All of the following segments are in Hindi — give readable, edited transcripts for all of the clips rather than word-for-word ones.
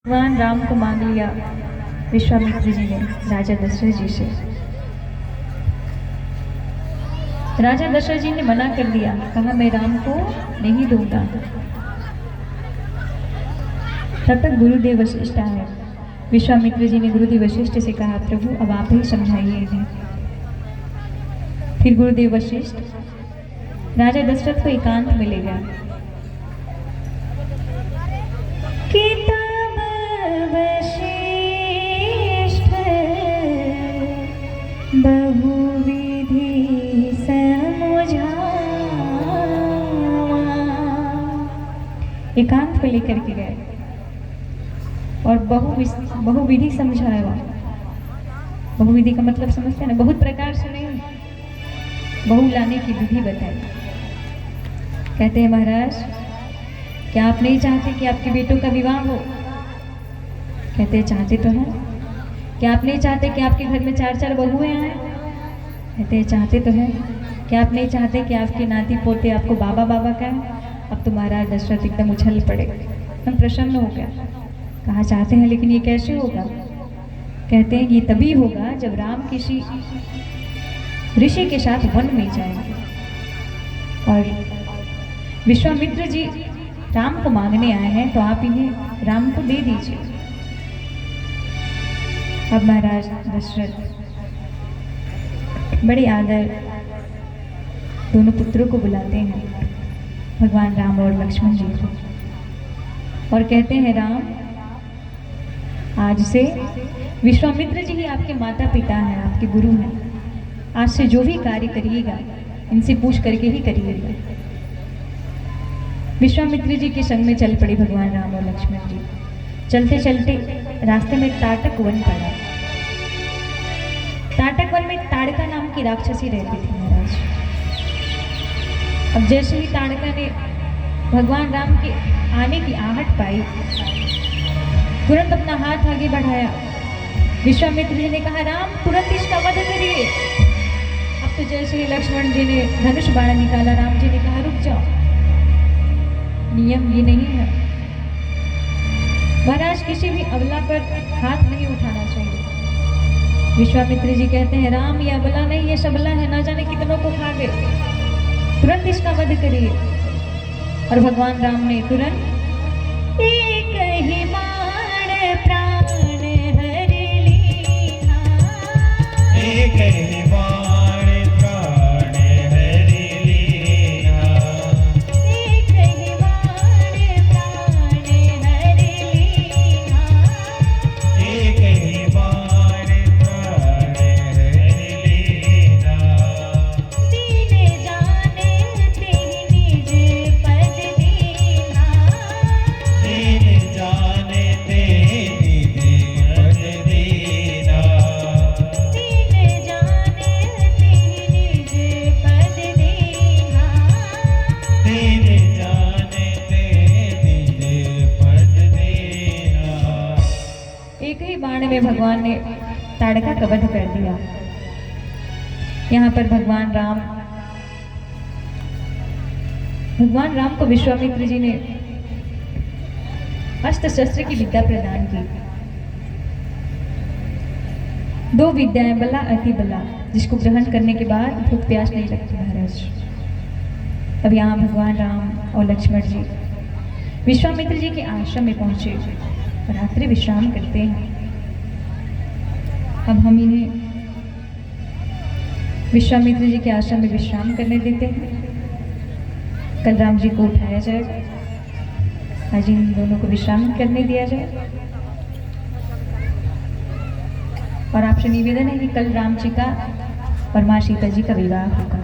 भगवान राम को मांग लिया विश्वामित्र जी ने राजा दशरथ जी से। राजा दशरथ जी ने मना कर दिया, कहा मैं राम को नहीं दूंगा। तब तक गुरुदेव वशिष्ठ आए। विश्वामित्र जी ने गुरुदेव वशिष्ठ से कहा, प्रभु अब आप ही समझाइए इन्हें। फिर गुरुदेव वशिष्ठ राजा दशरथ को एकांत में ले गया। बहुविधि समझावा, एकांत पे लेकर के गए और बहुविधि समझाया। बहुविधि का मतलब समझते हैं ना, बहुत प्रकार से नहीं, बहू लाने की विधि बताई। कहते हैं महाराज क्या आप नहीं चाहते कि आपके बेटों का विवाह हो? कहते हैं चाहते तो हैं। क्या आप नहीं चाहते कि आपके घर में 4-4 बहुएं आए? कहते हैं चाहते तो हैं। क्या आप नहीं चाहते कि आपके नाती पोते आपको बाबा बाबा कहें? अब तो महाराज दशरथ एकदम उछल पड़े, एकदम प्रसन्न हो गया। कहा चाहते हैं लेकिन ये कैसे होगा? कहते हैं ये तभी होगा जब राम किसी ऋषि के साथ वन में जाएंगे और विश्वामित्र जी राम को मांगने आए हैं, तो आप इन्हें राम को दे दीजिए। अब महाराज दशरथ बड़े आदर दोनों पुत्रों को बुलाते हैं, भगवान राम और लक्ष्मण जी को, और कहते हैं राम आज से विश्वामित्र जी ही आपके माता पिता हैं, आपके गुरु हैं। आज से जो भी कार्य करिएगा इनसे पूछ करके ही करिएगा। विश्वामित्र जी के संग में चल पड़े भगवान राम और लक्ष्मण जी। चलते चलते रास्ते में ताटक वन पड़ा। ताटक वन में ताड़का नाम की राक्षसी रहती थी महाराज। अब जैसे ही ताड़का ने भगवान राम के आने की आहट पाई, तुरंत अपना हाथ आगे बढ़ाया। विश्वामित्र जी ने कहा राम तुरंत इसका वध करिए। अब तो जैसे ही लक्ष्मण जी ने धनुष बाण निकाला, राम जी ने कहा रुक जाओ, नियम ये नहीं है महाराज, किसी भी अबला पर हाथ नहीं उठाना चाहिए। विश्वामित्र जी कहते हैं राम ये अबला नहीं, ये सबला है, ना जाने कितनों को खा गए, तुरंत इसका वध करिए। और भगवान राम ने तुरंत एक ही बाण प्राण हर लीना, एक ही बाण प्राण हर लीना, एक ही बाण प्राण हर लीना, एक ही बाण प्राण हर लीना। दीन जाने ते निज पद दीना, दीन जाने ते निज पद दीना, दीन जाने ते निज पद दीना। दीन जाने ते निज पद दीना। एक ही बाण में भगवान ने ताड़का का वध कर दिया। यहाँ पर भगवान राम को विश्वामित्र जी ने अस्त्र शस्त्र की विद्या प्रदान की। 2 विद्याएं, बला अति बला, जिसको ग्रहण करने के बाद भूख प्यास नहीं लगती महाराज। अब यहाँ भगवान राम और लक्ष्मण जी विश्वामित्र जी के आश्रम में पहुंचे, रात्रि विश्राम करते हैं। अब हम इन्हें विश्वामित्र जी के आश्रम में विश्राम करने देते हैं। कल राम जी को उठाया जाएगा, आज इन दोनों को विश्राम करने दिया जाए। और आपसे निवेदन है कि कल राम जी का और माँ सीता जी का विवाह होगा,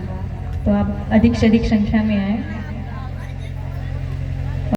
तो आप अधिक से अधिक संख्या में आए।